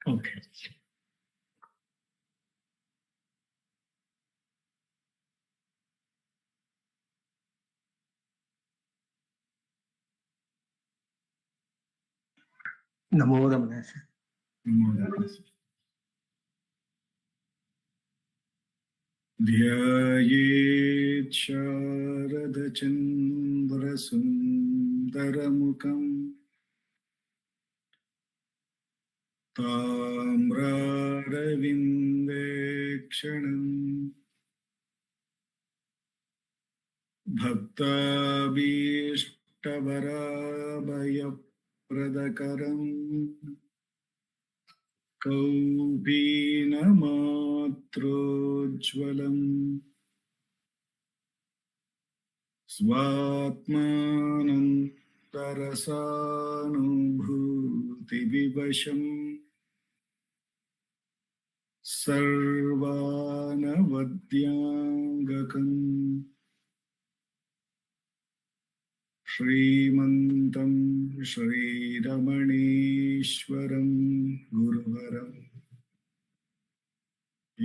Okay. Namo Ramanacentre. ध्यायेत् शारदचन्द्रसुन्दरमुखम् ताम्रारविन्देक्षणम् भक्ताभीष्टवराभयप्रदकरम् कौपीनमात्रोज्ज्वलम् स्वात्मानन्तरसानुभूतिविवशम् सर्वानवद्याङ्गकम् श्रीमन्तं श्रीरमणीश्वरं गुरुवरम्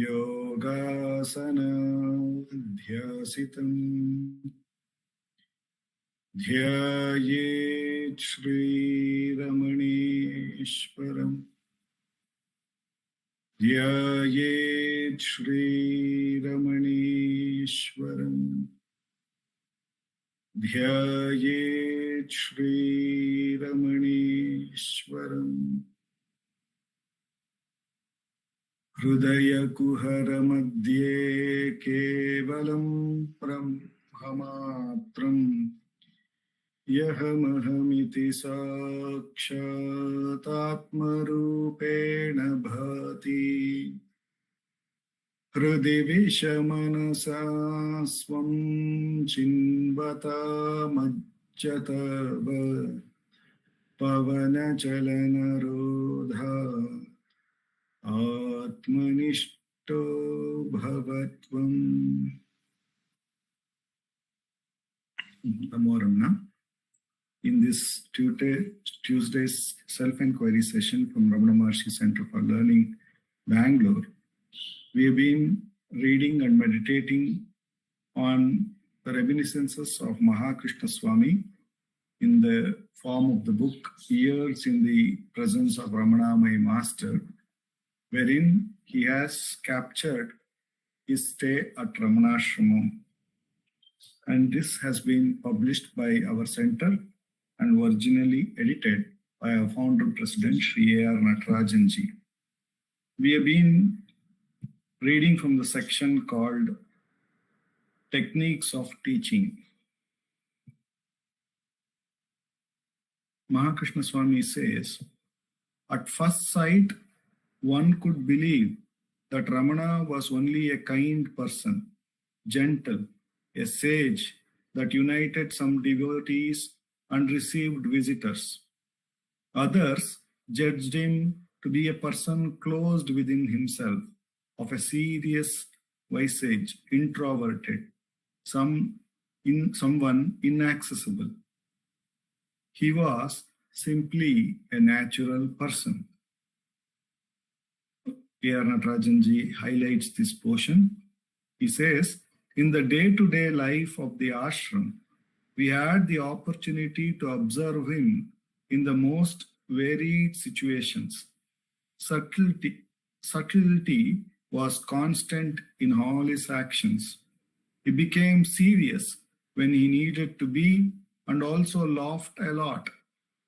योगासनाध्यासितम् ध्यायेत् श्रीरमणीश्वरम् ध्यायेत् श्रीरमणीश्वरम् ध्यायेत् श्रीरमणीश्वरम् हृदयकुहरमध्ये केवलं ब्रह्ममात्रम् यहमहमिति साक्षातात्मरूपेण भाति हृदि विषमनसा स्वं चिन्वतामज्जतव पवनचलनरोधा आत्मनिष्ठो भवत्वम्. Namo Ramana. In this Tuesday's self-enquiry session from Ramanacentre Center for Learning, Bangalore, we have been reading and meditating on the reminiscences of Mahakrishna Swami in the form of the book Years in the Presence of Ramana, my Master, wherein he has captured his stay at Ramanashramam. And this has been published by our center and originally edited by our founder president, Sri A.R. Natarajanji. We have been reading from the section called Techniques of Teaching. Mahakrishna Swami says, at first sight, one could believe that Ramana was only a kind person, gentle, a sage that united some devotees and received visitors. Others judged him to be a person closed within himself, of a serious visage, introverted, someone inaccessible. He was simply a natural person. A.R. Natarajanji highlights this portion. He says, in the day-to-day life of the ashram, we had the opportunity to observe him in the most varied situations. Subtlety was constant in all his actions. He became serious when he needed to be, and also laughed a lot,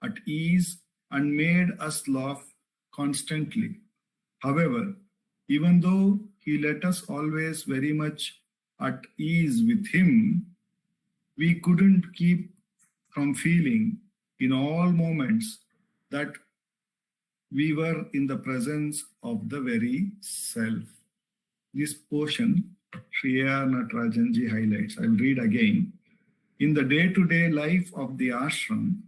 at ease, and made us laugh constantly. However, even though he let us always very much at ease with him, we couldn't keep from feeling in all moments that we were in the presence of the very self. This portion, Sri A.R. Natarajanji highlights. I will read again. In the day-to-day life of the ashram,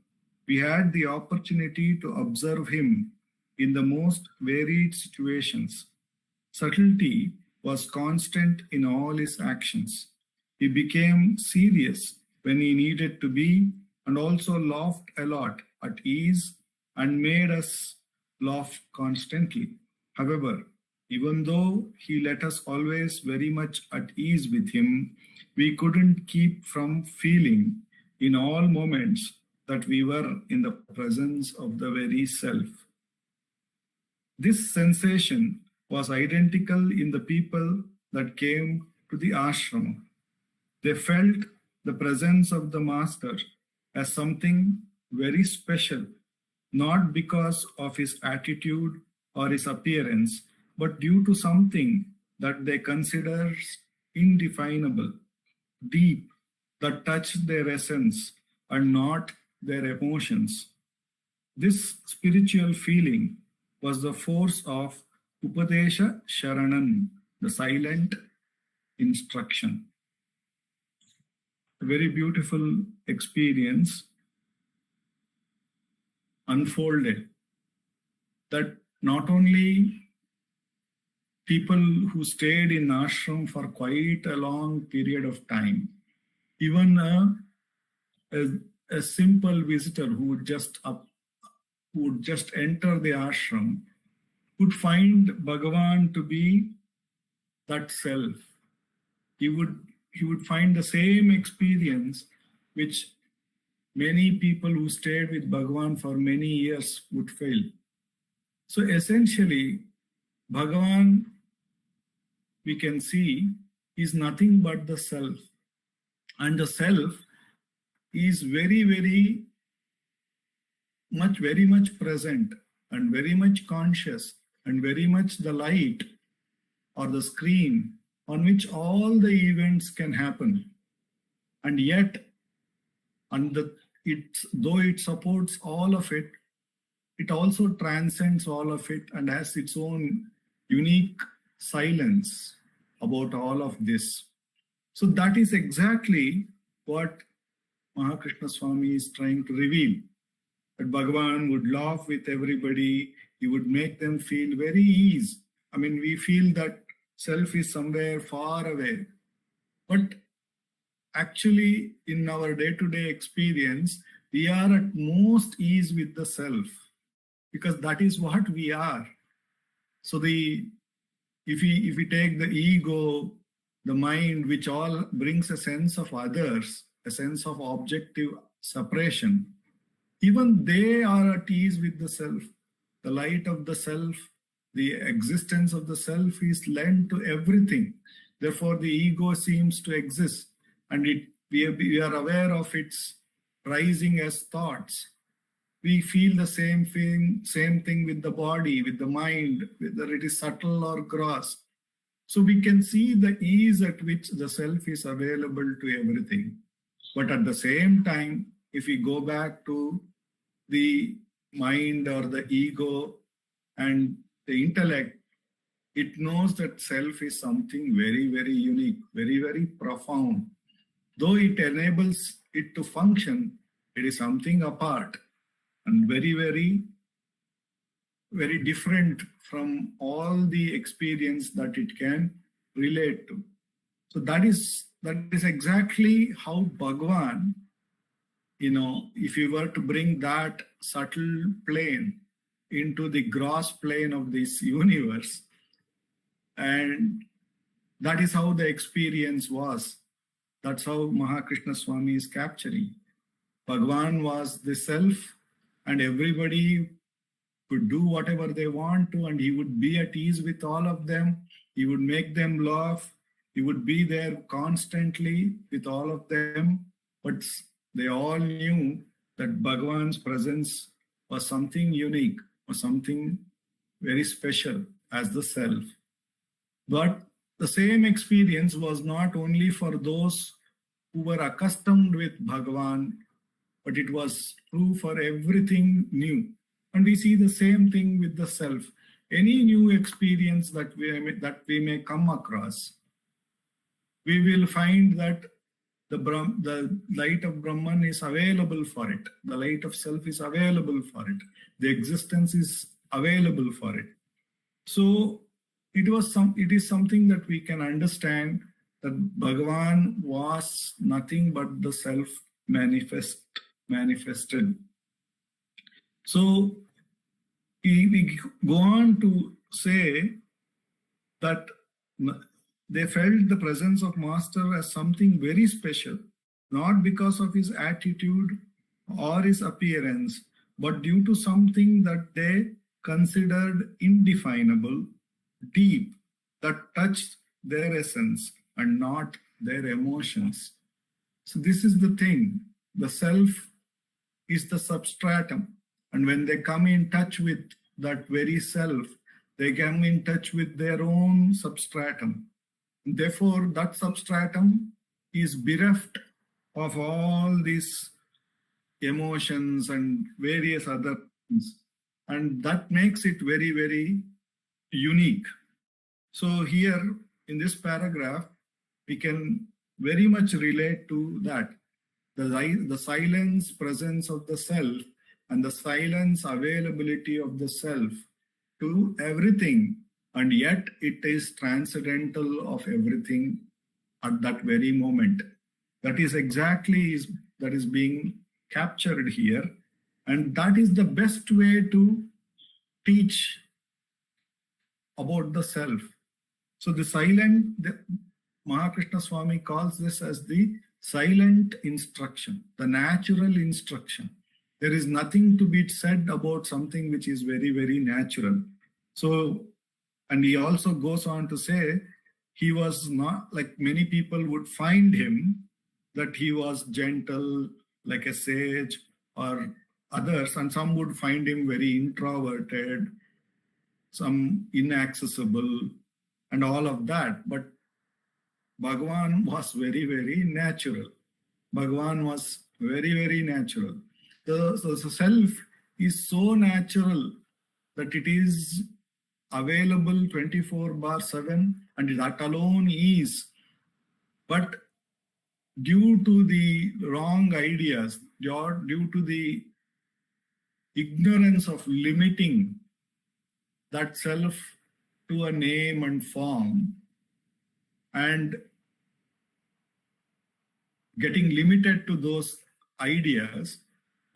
we had the opportunity to observe him in the most varied situations. Subtlety was constant in all his actions. He became serious when he needed to be, and also laughed a lot at ease, and made us laugh constantly. However, even though he let us always very much at ease with him, we couldn't keep from feeling in all moments that we were in the presence of the very self. This sensation was identical in the people that came to the ashram. They felt the presence of the master as something very special, not because of his attitude or his appearance, but due to something that they consider indefinable, deep, that touched their essence and not their emotions. This spiritual feeling was the force of Upadesha Sharanan, the silent instruction. A very beautiful experience unfolded that not only people who stayed in ashram for quite a long period of time, even a simple visitor who would just enter the ashram would find Bhagavan to be that self. He would find the same experience which many people who stayed with Bhagavan for many years would feel. So essentially, Bhagavan, we can see, is nothing but the self. And the self is very much present and very much conscious and very much the light or the screen on which all the events can happen. And yet, though it supports all of it, it also transcends all of it and has its own unique silence about all of this. So that is exactly what Mahakrishna Swami is trying to reveal. That Bhagavan would laugh with everybody, he would make them feel very ease. I mean, we feel that self is somewhere far away. But actually, in our day-to-day experience, we are at most ease with the self, because that is what we are. So if we take the ego, the mind, which all brings a sense of others, a sense of objective separation, even they are at ease with the self. The light of the self, the existence of the self is lent to everything. Therefore, the ego seems to exist, and we are aware of its rising as thoughts. We feel the same thing with the body, with the mind, whether it is subtle or gross. So we can see the ease at which the self is available to everything. But at the same time, if we go back to the mind or the ego and the intellect, it knows that self is something very unique, very profound. Though it enables it to function, it is something apart and very different from all the experience that it can relate to. So that is exactly how Bhagavan, if you were to bring that subtle plane into the gross plane of this universe, and that is how the experience was. That's how Mahakrishna Swami is capturing. Bhagavan was the self, and everybody could do whatever they want to, and he would be at ease with all of them. He would make them laugh. He would be there constantly with all of them. But they all knew that Bhagavan's presence was something unique, was something very special as the self. But the same experience was not only for those who were accustomed with Bhagavan, but it was true for everything new. And we see the same thing with the self. Any new experience that we may come across, we will find that the light of Brahman is available for it. The light of self is available for it. The existence is available for it. So it is something that we can understand, that Bhagavan was nothing but the self manifested. So we go on to say that they felt the presence of Master as something very special, not because of his attitude or his appearance, but due to something that they considered indefinable, deep, that touched their essence and not their emotions. So this is the thing. The self is the substratum. And when they come in touch with that very self, they come in touch with their own substratum. Therefore, that substratum is bereft of all these emotions and various other things. And that makes it very, very unique. So here in this paragraph, we can very much relate to that. The silence presence of the self and the silence availability of the self to everything, and yet it is transcendental of everything at that very moment. That is exactly that is being captured here, and that is the best way to teach about the self. So the Mahakrishna Swami calls this as the silent instruction, the natural instruction. There is nothing to be said about something which is very, very natural. So, and he also goes on to say, he was not like many people would find him, that he was gentle, like a sage or others, and some would find him very introverted, some inaccessible, and all of that. But Bhagavan was very, very natural. Bhagavan was very, very natural. The self is so natural that it is available 24/7, and that alone is. But due to the wrong ideas, due to the ignorance of limiting that self to a name and form, and getting limited to those ideas,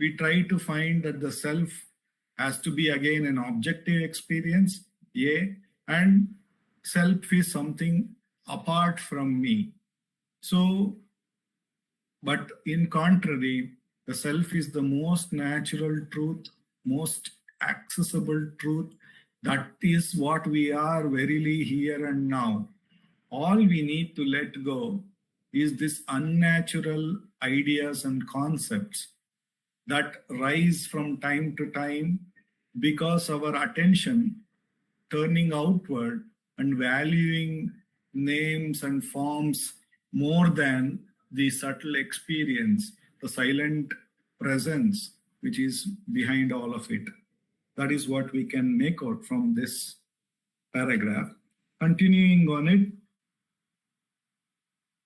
we try to find that the self has to be again an objective experience, and self is something apart from me. So, but in contrary, the self is the most natural truth, most accessible truth. That is what we are verily here and now. All we need to let go is this unnatural ideas and concepts that rise from time to time because our attention turning outward and valuing names and forms more than the subtle experience, the silent presence which is behind all of it. That is what we can make out from this paragraph. Continuing on it,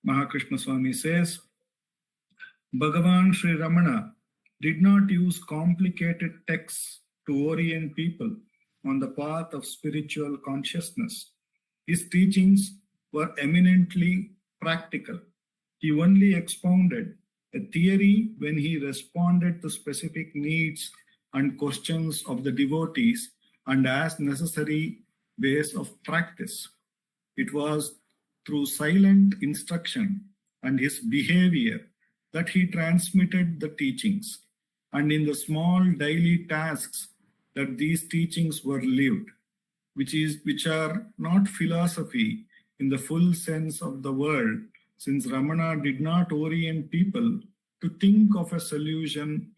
Mahakrishna Swami says, Bhagavan Sri Ramana did not use complicated texts to orient people on the path of spiritual consciousness. His teachings were eminently practical. He only expounded a theory when he responded to specific needs and questions of the devotees and as necessary ways of practice. It was through silent instruction and his behavior that he transmitted the teachings, and in the small daily tasks that these teachings were lived, which are not philosophy in the full sense of the word, since Ramana did not orient people to think of a solution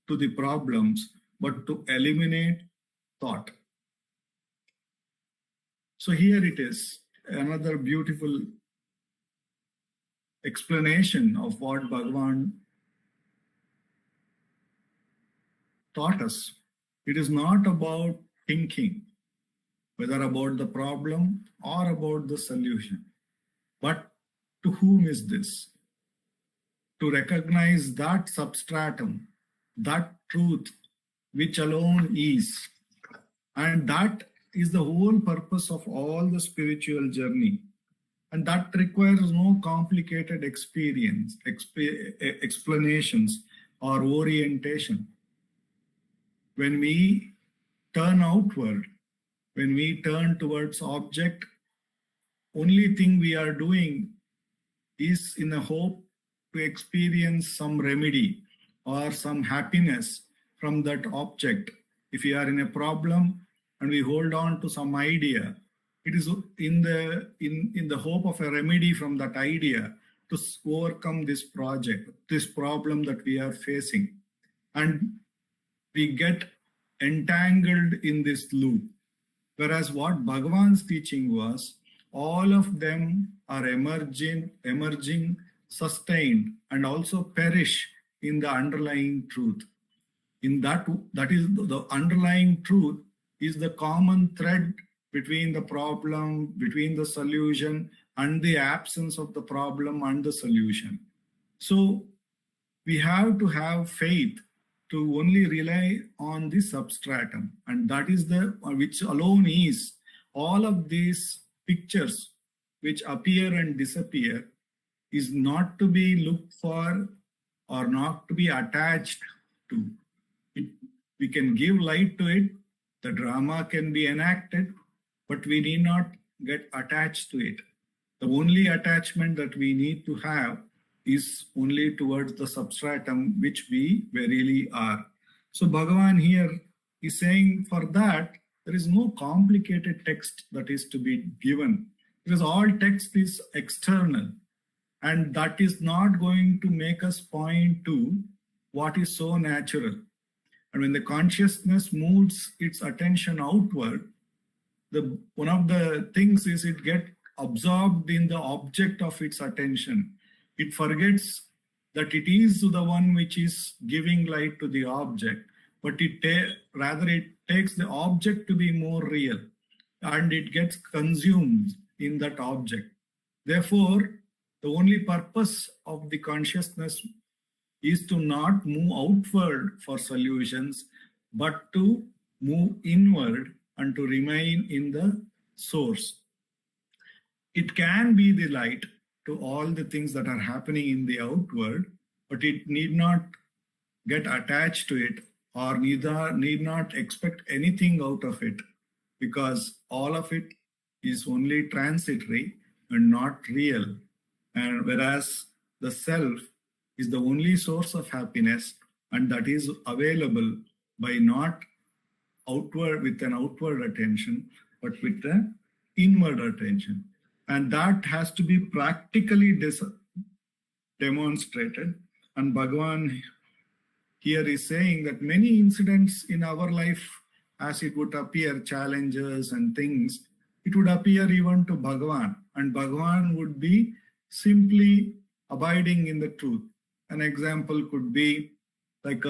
to the problems, but to eliminate thought. So here it is, another beautiful explanation of what Bhagavan taught us. It is not about thinking, whether about the problem or about the solution. But to whom is this? To recognize that substratum, that truth, which alone is. And that is the whole purpose of all the spiritual journey. And that requires no complicated explanations or orientation. When we turn outward, when we turn towards object, only thing we are doing is in a hope to experience some remedy or some happiness from that object. If we are in a problem and we hold on to some idea, it is in the hope of a remedy from that idea to overcome this problem that we are facing. And we get entangled in this loop. Whereas what Bhagavan's teaching was, all of them are emerging, sustained, and also perish in the underlying truth. In that is the underlying truth is the common thread between the problem, between the solution, and the absence of the problem and the solution. So we have to have faith to only rely on the substratum, and that is which alone is all of these pictures which appear and disappear is not to be looked for or not to be attached to. We can give light to it, the drama can be enacted, but we need not get attached to it. The only attachment that we need to have is only towards the substratum which we verily are. So Bhagavan here is saying for that, there is no complicated text that is to be given, because all text is external, and that is not going to make us point to what is so natural. And when the consciousness moves its attention outward, one of the things is it gets absorbed in the object of its attention. It forgets that it is the one which is giving light to the object, but rather it takes the object to be more real, and it gets consumed in that object. Therefore, the only purpose of the consciousness is to not move outward for solutions, but to move inward and to remain in the source. It can be the light to all the things that are happening in the outward, but it need not get attached to it or need not expect anything out of it, because all of it is only transitory and not real. And whereas the self is the only source of happiness, and that is available by not outward with an outward attention, but with an inward attention. And that has to be practically demonstrated. And Bhagavan here is saying that many incidents in our life, as it would appear, challenges and things, it would appear even to Bhagavan, and Bhagavan would be simply abiding in the truth. An example could be like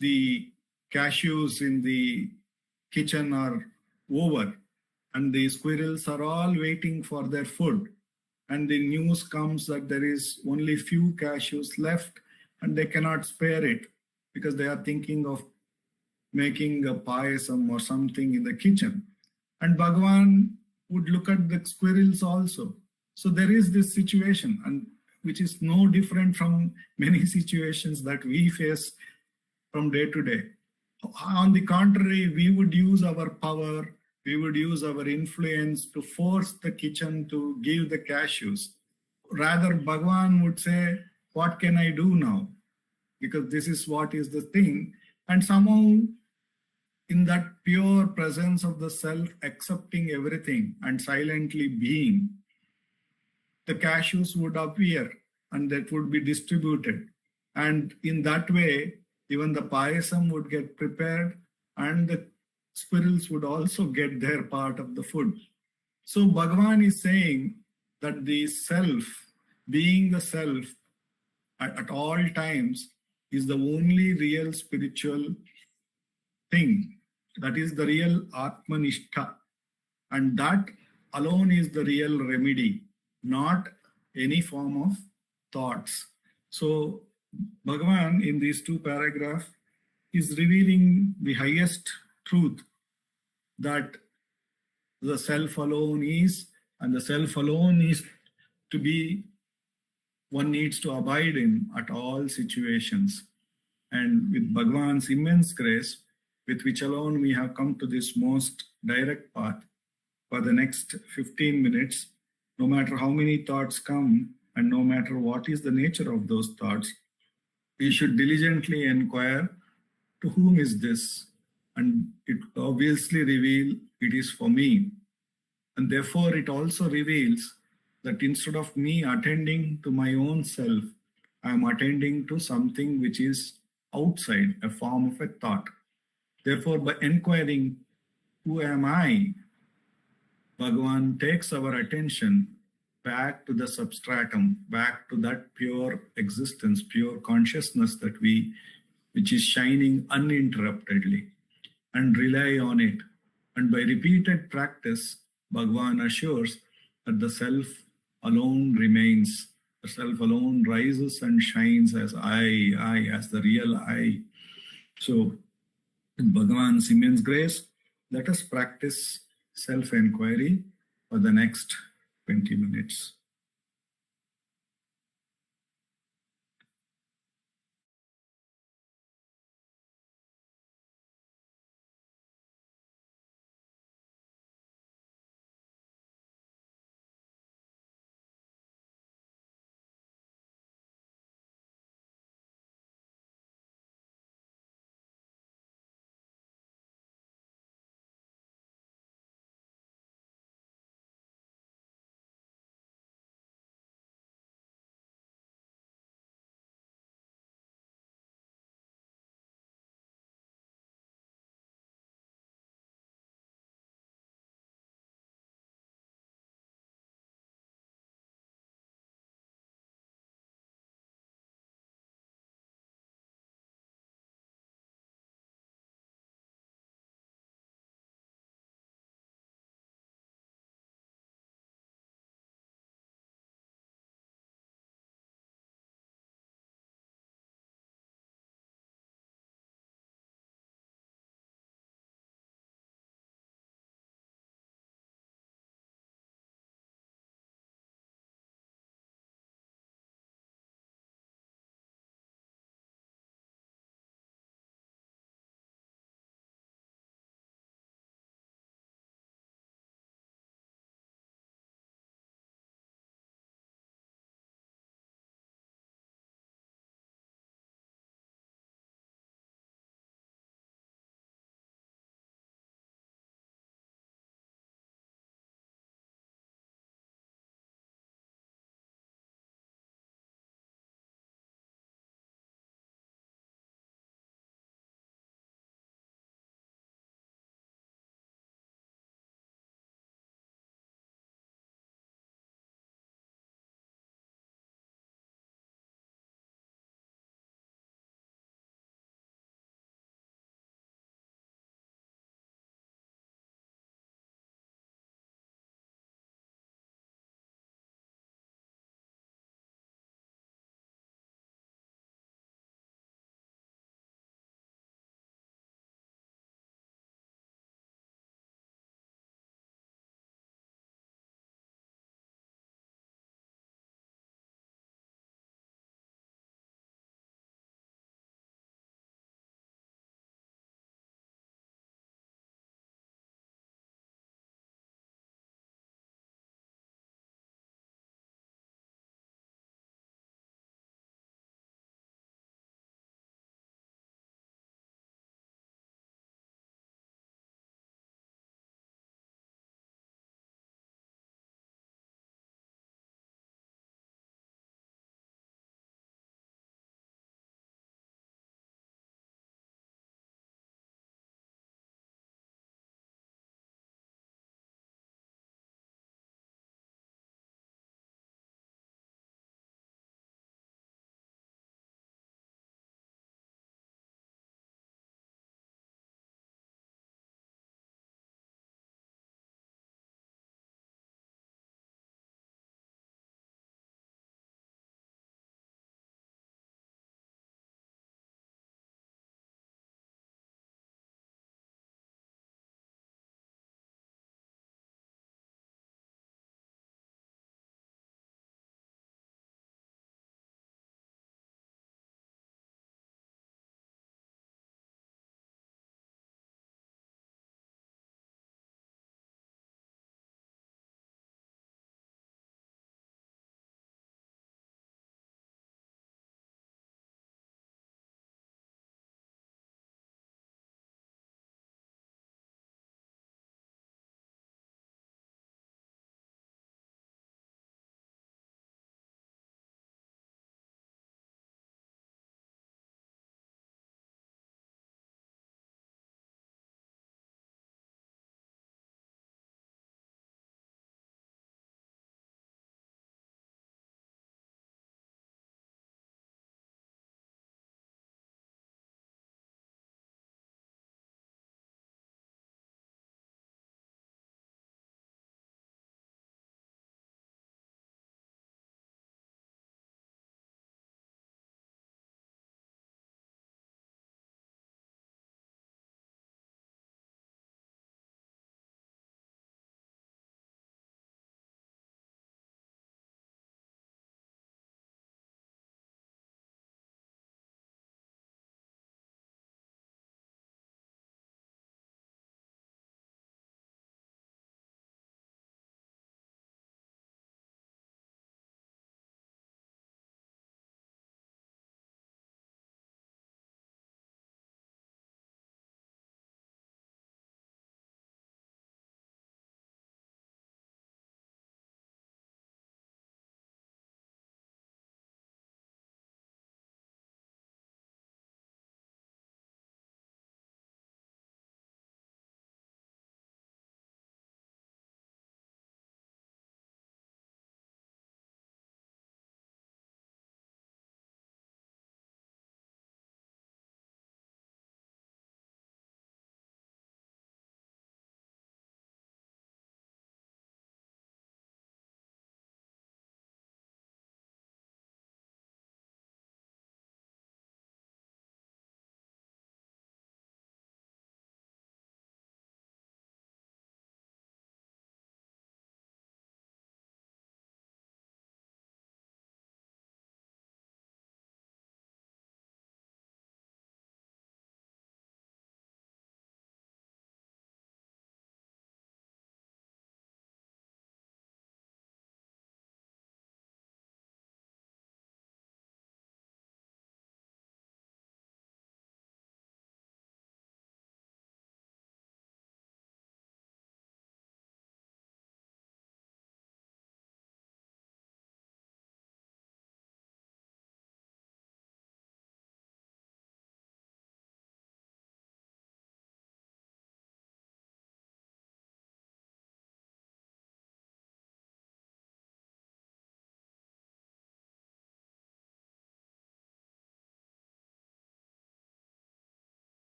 the cashews in the kitchen are over, and the squirrels are all waiting for their food. And the news comes that there is only few cashews left, and they cannot spare it because they are thinking of making a payasam or something in the kitchen. And Bhagavan would look at the squirrels also. So there is this situation, and which is no different from many situations that we face from day to day. On the contrary, we would use our power, we would use our influence to force the kitchen to give the cashews. Rather, Bhagavan would say, what can I do now? Because this is what is the thing. And somehow, in that pure presence of the self, accepting everything and silently being, the cashews would appear and that would be distributed. And in that way, even the payasam would get prepared and the squirrels would also get their part of the food. So Bhagavan is saying that the self, being the self at all times, is the only real spiritual thing. That is the real Atmanishtha. And that alone is the real remedy, not any form of thoughts. So Bhagavan in these two paragraphs is revealing the highest truth, that the self alone is, and the self alone is to be, one needs to abide in at all situations. And with Bhagavan's immense grace, with which alone we have come to this most direct path for the next 15 minutes. No matter how many thoughts come and no matter what is the nature of those thoughts, we should diligently inquire to whom is this? And it obviously reveal it is for me. And therefore it also reveals that instead of me attending to my own self, I am attending to something which is outside, a form of a thought. Therefore, by inquiring, who am I? Bhagavan takes our attention back to the substratum, back to that pure existence, pure consciousness which is shining uninterruptedly, and rely on it. And by repeated practice, Bhagavan assures that the self alone remains, the self alone rises and shines as I, as the real I. So, with Bhagavan's immense grace, let us practice self-enquiry for the next 20 minutes.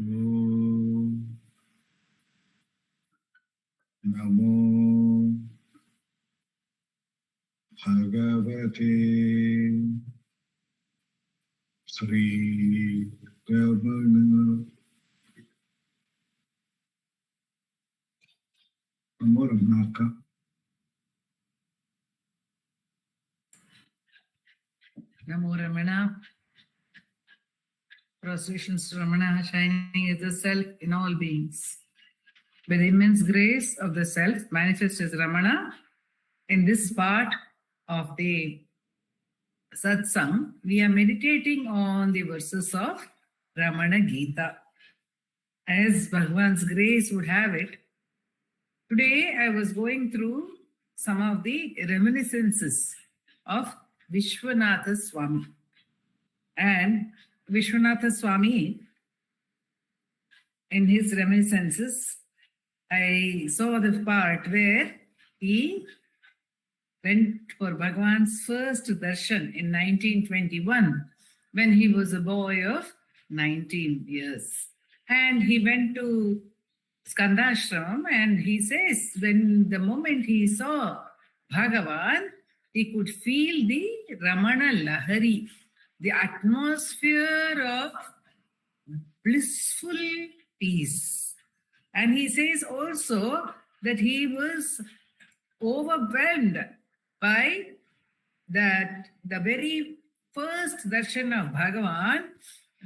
Om Namo Bhagavate Sri Ramana. Namo Ramanaka. Namo Ramana. Prostrations to Ramana, shining as the self in all beings. By the immense grace of the self manifest as Ramana, in this part of the Satsang, we are meditating on the verses of Ramana Gita. As Bhagavan's grace would have it, today I was going through some of the reminiscences of Vishwanatha Swami. And Vishwanatha Swami, in his reminiscences, I saw the part where he went for Bhagavan's first darshan in 1921 when he was a boy of 19 years. And he went to Skandashram, and he says when the moment he saw Bhagavan, he could feel the Ramana Lahari, the atmosphere of blissful peace. And he says also that he was overwhelmed by the very first darshan of Bhagavan,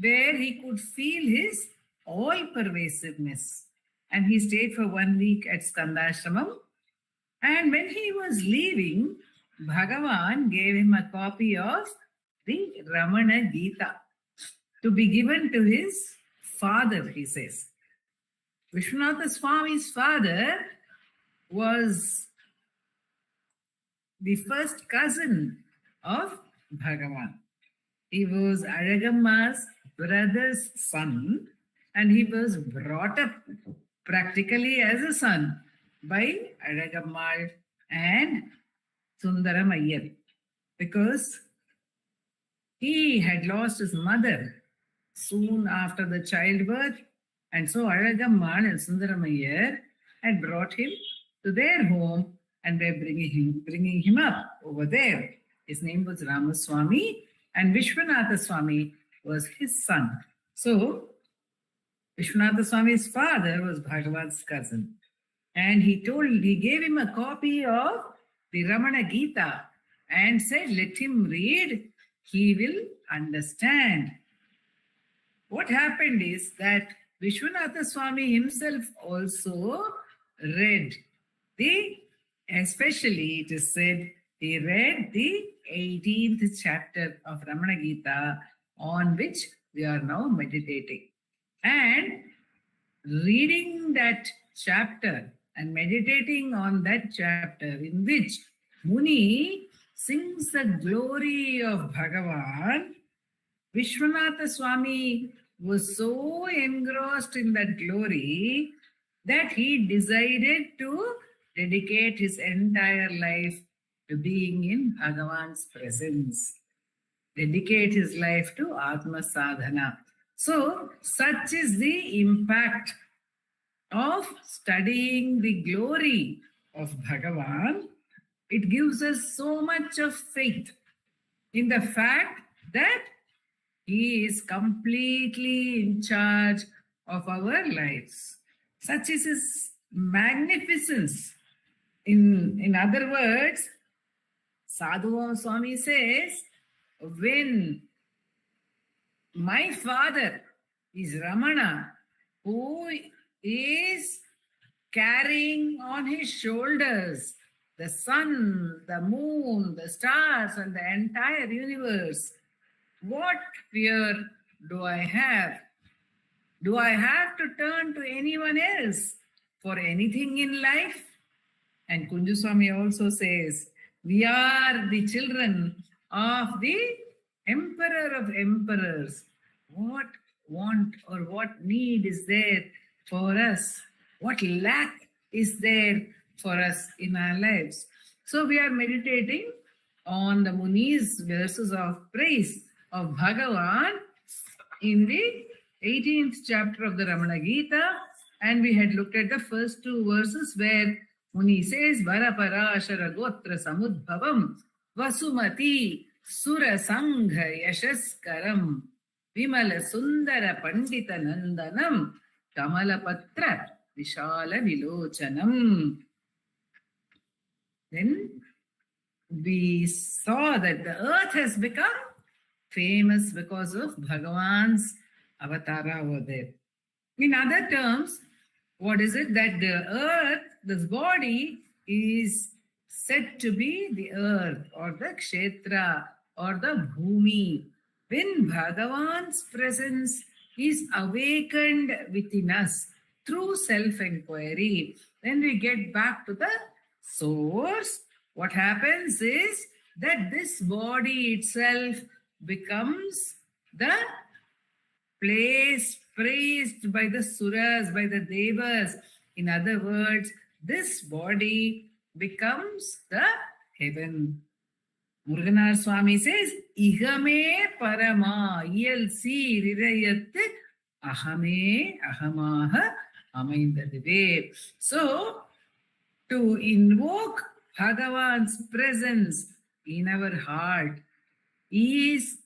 where he could feel his all-pervasiveness. And he stayed for 1 week at Skandashramam. And when he was leaving, Bhagavan gave him a copy of the Ramana Gita to be given to his father, he says. Vishwanatha Swami's father was the first cousin of Bhagavan. He was Alagamma's brother's son, and he was brought up practically as a son by Alagammal and Sundaram Ayyar, because he had lost his mother soon after the childbirth, and so Alagammal and Sundaram Ayyar had brought him to their home and were bringing him up over there. His name was Ramaswamy, and Vishwanatha Swami was his son. So Vishwanatha Swami's father was Bhagavan's cousin, and he gave him a copy of the Ramana Gita and said, let him read, he will understand. What happened is that Vishwanatha Swami himself also read especially it is said, he read the 18th chapter of Ramana Gita, on which we are now meditating. And reading that chapter and meditating on that chapter, in which Muni sings the glory of Bhagavan, Vishwanatha Swami was so engrossed in that glory that he decided to dedicate his entire life to being in Bhagavan's presence. Dedicate his life to Atma Sadhana. So, such is the impact of studying the glory of Bhagavan. It gives us so much of faith in the fact that he is completely in charge of our lives. Such is his magnificence. In other words, Sadhu Swami says, when my father is Ramana, who is carrying on his shoulders the sun, the moon, the stars, and the entire universe, what fear do I have? Do I have to turn to anyone else for anything in life? And Kunju Swami also says, we are the children of the Emperor of Emperors. What want or what need is there for us? What lack is there for us in our lives? So we are meditating on the Muni's verses of praise of Bhagavan in the 18th chapter of the Ramana Gita, and we had looked at the first two verses where Muni says, Varaparashara Gotra Samudbhavam Vasumati Sura Sangha Yashaskaram Vimala Sundara Pandita Nandanam Kamalapatra Vishala Vilochanam. Then we saw that the earth has become famous because of Bhagavan's avatara over there. In other terms, what is it? That the earth, this body, is said to be the earth or the kshetra or the bhumi. When Bhagavan's presence is awakened within us through self-enquiry, then we get back to the source. What happens is that this body itself becomes the place praised by the suras, by the devas. In other words, this body becomes the heaven. Muruganar Swami says, Ihame parama iyalsi rirayat ahame ahamaha amaindadive. So, to invoke Bhagavan's presence in our heart is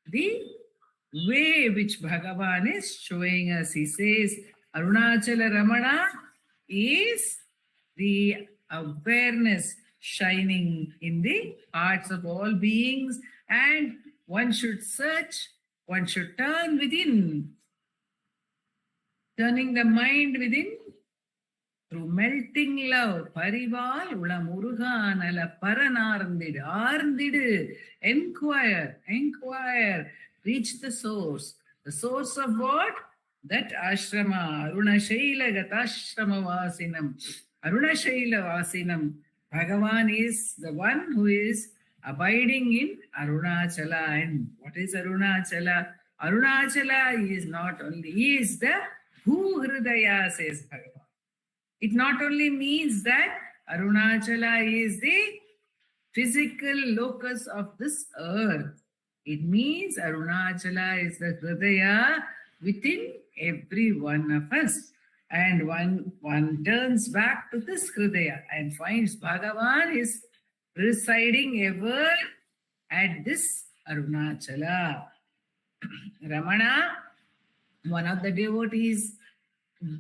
the way which Bhagavan is showing us. He says, Arunachala Ramana is the awareness shining in the hearts of all beings, and one should search, one should turn within, turning the mind within through melting love. Parival ula muruganala paranarndidu arndidu. Enquire, enquire, reach the source. The source of what? That ashrama, Arunashaila Gatashrama Vasinam. Arunashaila Vasinam. Bhagavan is the one who is abiding in Arunachala. And what is Arunachala? Arunachala is not only, he is the Bhu Hridaya, says Bhagavan. It not only means that Arunachala is the physical locus of this earth. It means Arunachala is the Hridaya within every one of us. And one turns back to this Hridaya and finds Bhagavan is residing ever at this Arunachala. Ramana, one of the devotees,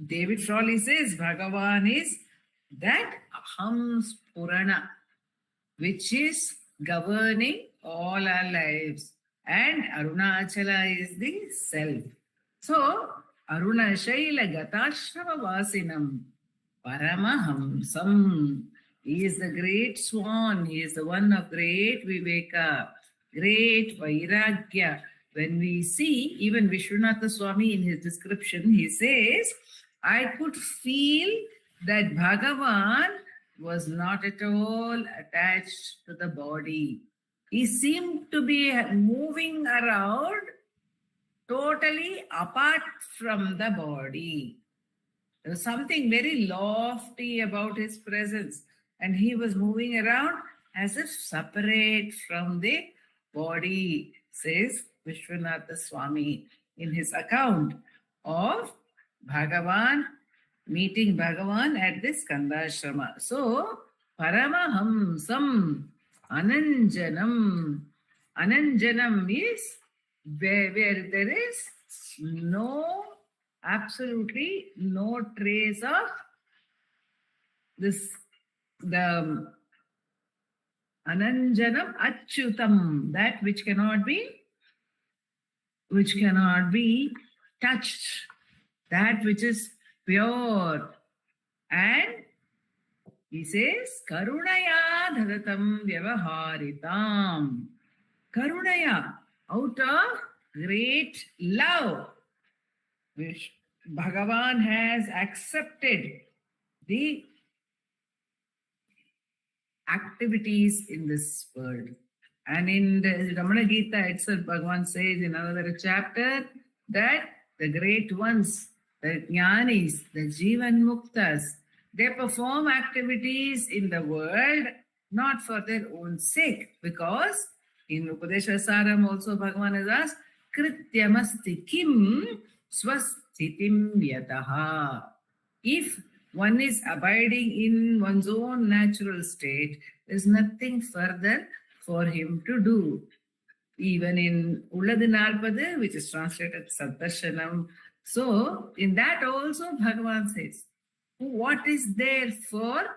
David Frawley says, Bhagavan is that Aham Spurana, which is governing all our lives. And Arunachala is the self. So, Arunashaila Gatashrava Vasinam Paramahamsam. He is the great swan. He is the one of great Viveka, great Vairagya. When we see, even Vishwanatha Swami in his description, he says, I could feel that Bhagavan was not at all attached to the body. He seemed to be moving around totally apart from the body. There was something very lofty about his presence, and he was moving around as if separate from the body, says Vishwanatha Swami in his account of Bhagavan, meeting Bhagavan at this Skandashrama. So, Paramahamsam, Ananjanam. Ananjanam is where there is absolutely no trace of this, the Ananjanam Achyutam, that which cannot be touched, that which is pure. And he says, Karunaya Dhadatam Vyavaharitam. Karunaya, out of great love, which Bhagavan has accepted the activities in this world. And in the Ramana Gita itself, Bhagavan says in another chapter that the great ones, the Jnanis, the Jivan Muktas, they perform activities in the world not for their own sake, because in Upadesha Saram also Bhagavan has asked, Krityamasti kim swasthitim yataha. If one is abiding in one's own natural state, there's nothing further for him to do. Even in Ulladu Narpadu, which is translated Saddarshanam. So, in that also Bhagavan says, what is there for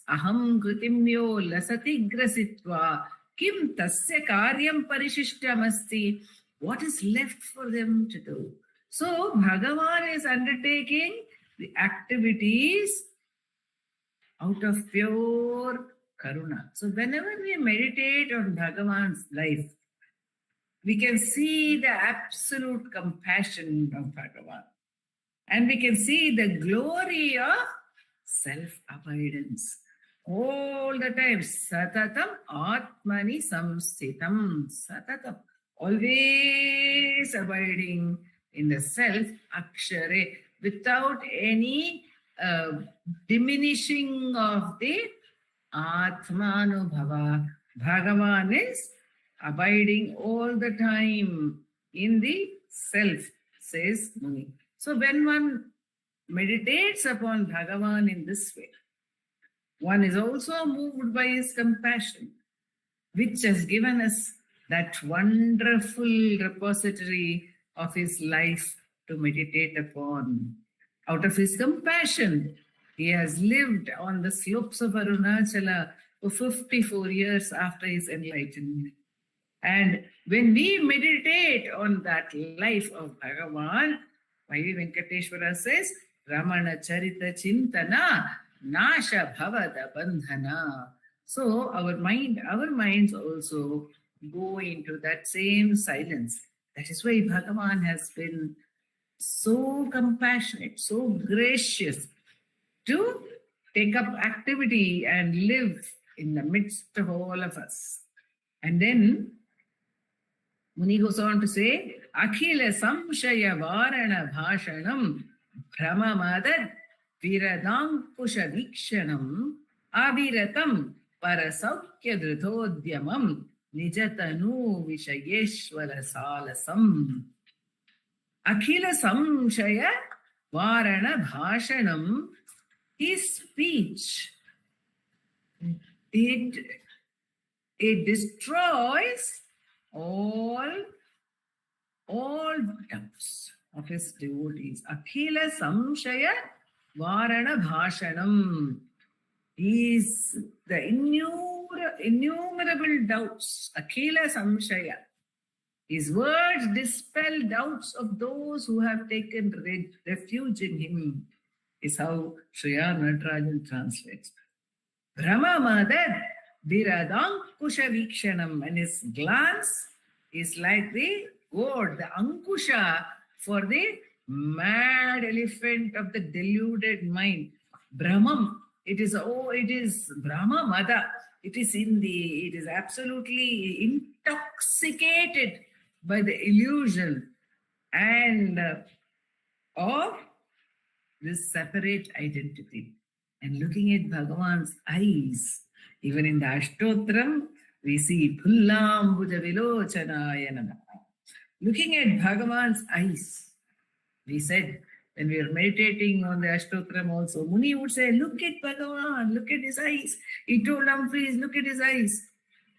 aham kritimyo lasati grasitva kim tasya karyam parishishtamasti? What is left for them to do? So, Bhagavan is undertaking the activities out of pure karuna. So, whenever we meditate on Bhagavan's life, we can see the absolute compassion of Bhagavan. And we can see the glory of self-abidance. All the time, satatam atmani samsthitam, satatam, always abiding in the self, akshare, without any diminishing of the atmanubhava. Bhagavan is abiding all the time in the self, says Muni. So when one meditates upon Bhagavan in this way, one is also moved by his compassion, which has given us that wonderful repository of his life to meditate upon. Out of his compassion, he has lived on the slopes of Arunachala for 54 years after his enlightenment. And when we meditate on that life of Bhagavan, Vaidhi Venkateshwara says, Ramanacentre chintana nasha bhavada bandhana. So our minds also go into that same silence. That is why Bhagavan has been so compassionate, so gracious to take up activity and live in the midst of all of us. And then Muni goes on to say, Akhila samshaya varana bhashanam brahmamadad viradangkusha vikshanam aviratam parasaukya dhrutodhyamam nijatanu vishayeshwara salasam. Akhila samshaya varana bhashanam, his speech, it destroys all doubts of his devotees. Akhila samshaya varana bhashanam is the innumerable doubts. Akhila samshaya. His words dispel doubts of those who have taken refuge in him, is how Sriya Natarajan translates. Brahma Madad Viradangkusha Vikshanam, and his glance is like the word, the Ankusha for the mad elephant of the deluded mind. Brahmam, it is Brahma Mada. It is absolutely intoxicated by the illusion and of this separate identity. And looking at Bhagavan's eyes, even in the Ashtotram, we see Pullambuja Vilochanaya Namaha. Looking at Bhagavan's eyes, we said, when we were meditating on the Ashtotram also, Muni would say, look at Bhagavan, look at his eyes. He told Humphreys, look at his eyes.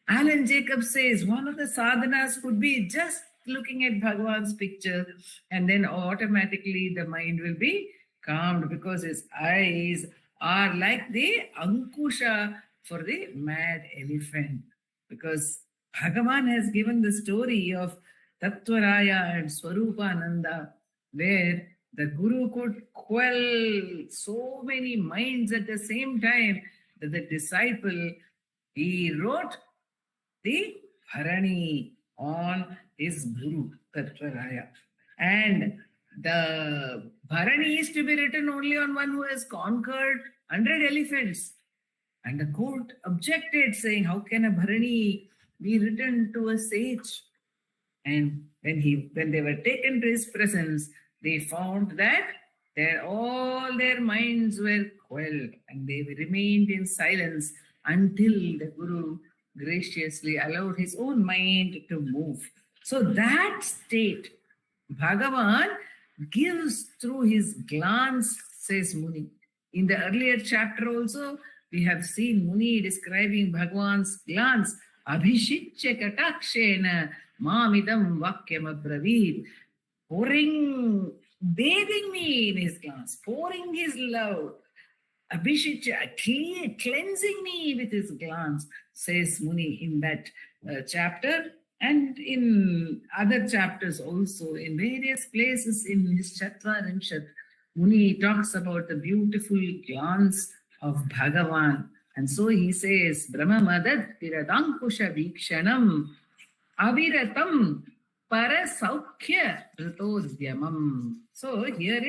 Alan Jacobs says, one of the sadhanas could be just looking at Bhagavan's picture, and then automatically the mind will be calmed because his eyes are like the Ankusha for the mad elephant. Because Bhagavan has given the story of Tattvaraya and Swarupananda, where the Guru could quell so many minds at the same time that the disciple, he wrote the Bharani on his Guru, Tattvaraya. And the Bharani is to be written only on one who has conquered 100 elephants. And the court objected, saying, how can a Bharani be written to a sage? And when they were taken to his presence, they found that all their minds were quelled, and they remained in silence until the Guru graciously allowed his own mind to move. So that state, Bhagavan gives through his glance, says Muni. In the earlier chapter also, we have seen Muni describing Bhagavan's glance. Abhishitya katakshena mamidam vakyam abravid. Pouring, bathing me in his glance, pouring his love. Abhishitya, cleansing me with his glance, says Muni in that chapter, and in other chapters also, in various places in his Chatvarimshat, Muni talks about the beautiful glance of Bhagavan. And so he says, Brahmamadad Piradankusha Vikshanam Aviratam Parasaukya Ritodyamam. So here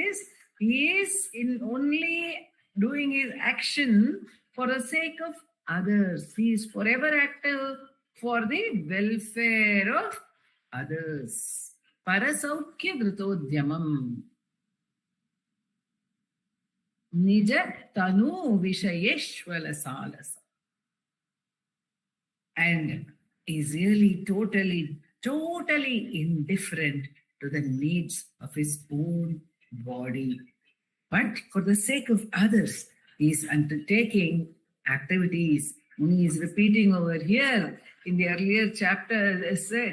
he is in only doing his action for the sake of others. He is forever active for the welfare of others. Parasaukya Ritodyamam. Nija Tanu Vishayeshwala Salasa. And is really totally indifferent to the needs of his own body. But for the sake of others, he is undertaking activities. Muni is repeating over here in the earlier chapter,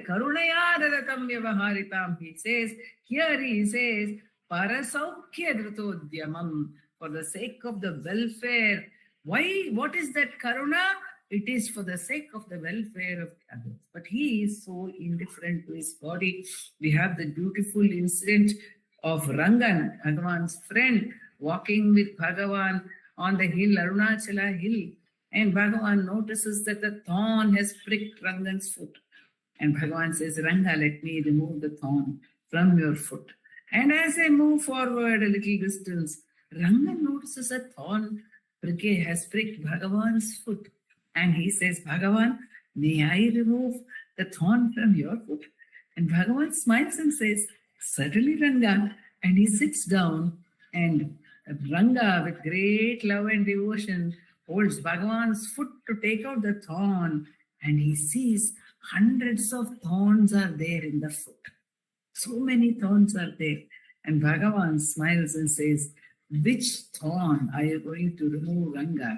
Karunaya Dadatam Vyavaharitam. He says, here he says, Parasaukya Dhrutodhyamam, for the sake of the welfare. Why? What is that Karuna? It is for the sake of the welfare of others. But he is so indifferent to his body. We have the beautiful incident of Rangan, Bhagavan's friend, walking with Bhagavan on the hill, Arunachala hill. And Bhagavan notices that the thorn has pricked Rangan's foot. And Bhagavan says, Ranga, let me remove the thorn from your foot. And as they move forward a little distance, Rangan notices a thorn has pricked Bhagavan's foot. And he says, Bhagavan, may I remove the thorn from your foot? And Bhagavan smiles and says, certainly, Ranga. And he sits down, and Ranga, with great love and devotion, holds Bhagavan's foot to take out the thorn. And he sees hundreds of thorns are there in the foot. So many thorns are there. And Bhagavan smiles and says, which thorn are you going to remove, Ranga?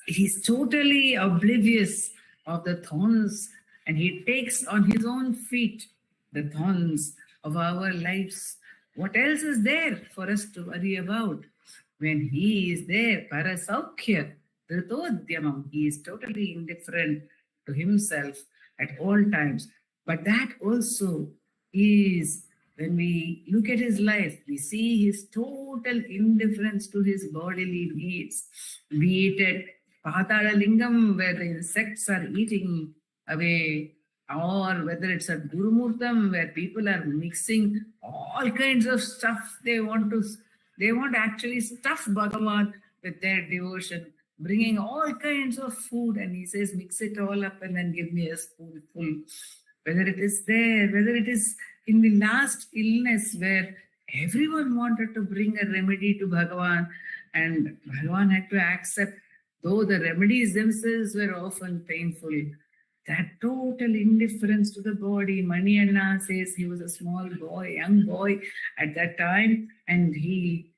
He's totally oblivious of the thorns, and he takes on his own feet the thorns of our lives. What else is there for us to worry about? When he is there, Parasaukya, Dhrutodhyamam, he is totally indifferent to himself at all times. But that also is, when we look at his life, we see his total indifference to his bodily needs, be it at Patala Lingam, where the insects are eating away, or whether it's at Gurumurtam, where people are mixing all kinds of stuff. They want to actually stuff Bhagavan with their devotion, bringing all kinds of food, and he says, mix it all up and then give me a spoonful. Whether it is there, whether it is in the last illness where everyone wanted to bring a remedy to Bhagavan, and Bhagavan had to accept, though the remedies themselves were often painful. That total indifference to the body. Mani Anna says he was a small boy, young boy at that time, and he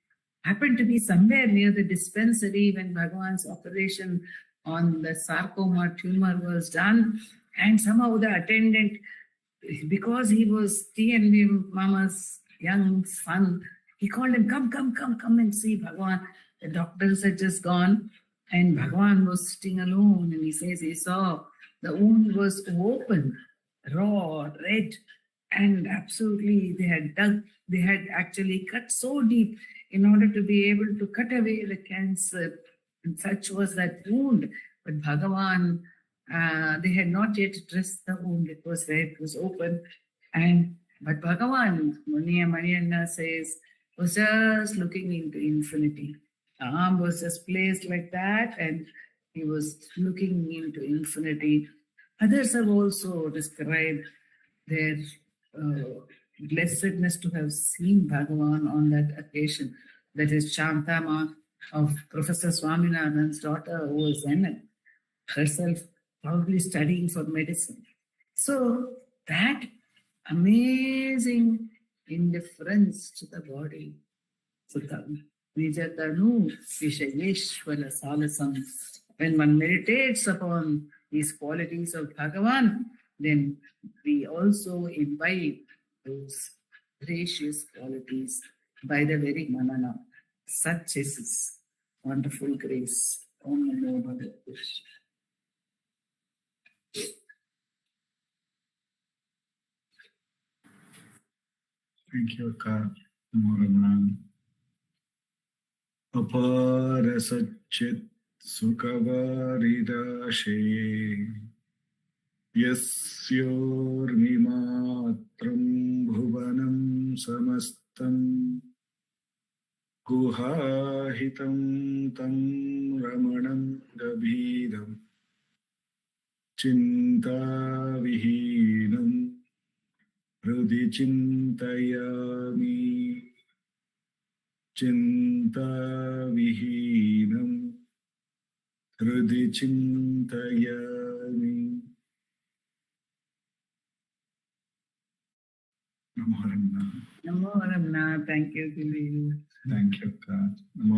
happened to be somewhere near the dispensary when Bhagavan's operation on the sarcoma tumor was done, and somehow the attendant, because he was TNV Mama's young son, he called him, come and see Bhagavan. The doctors had just gone, and Bhagavan was sitting alone, and he says he saw the wound was open, raw, red, and absolutely they had actually cut so deep in order to be able to cut away the cancer, and such was that wound. But Bhagavan, they had not yet dressed the wound. It was there, it was open. But Bhagavan, Mani Anna says, was just looking into infinity. The arm was just placed like that, and he was looking into infinity. Others have also described their blessedness to have seen Bhagavan on that occasion. That is Shantama of Professor Swaminathan's daughter, who was then herself probably studying for medicine. So that amazing indifference to the body. Nijatanu Vishayeshwara Salasam. When one meditates upon these qualities of Bhagavan, then we also imbibe those gracious qualities by the very manana. Such is his wonderful grace. Om Namo Bhagavate. Thank you, Akka. Moraman. Apara Satchit Sukavaridashe Yasyormimatram Bhuvanam Samastam Guhahitam Tam Ramanam Gabhiram Chinta Vihinam Hrudi Chintayami Chinta Vihinam Hrudi Chintayami. Namo Ramana. Namo Ramana. Thank you, Guru. Thank you, God. Namo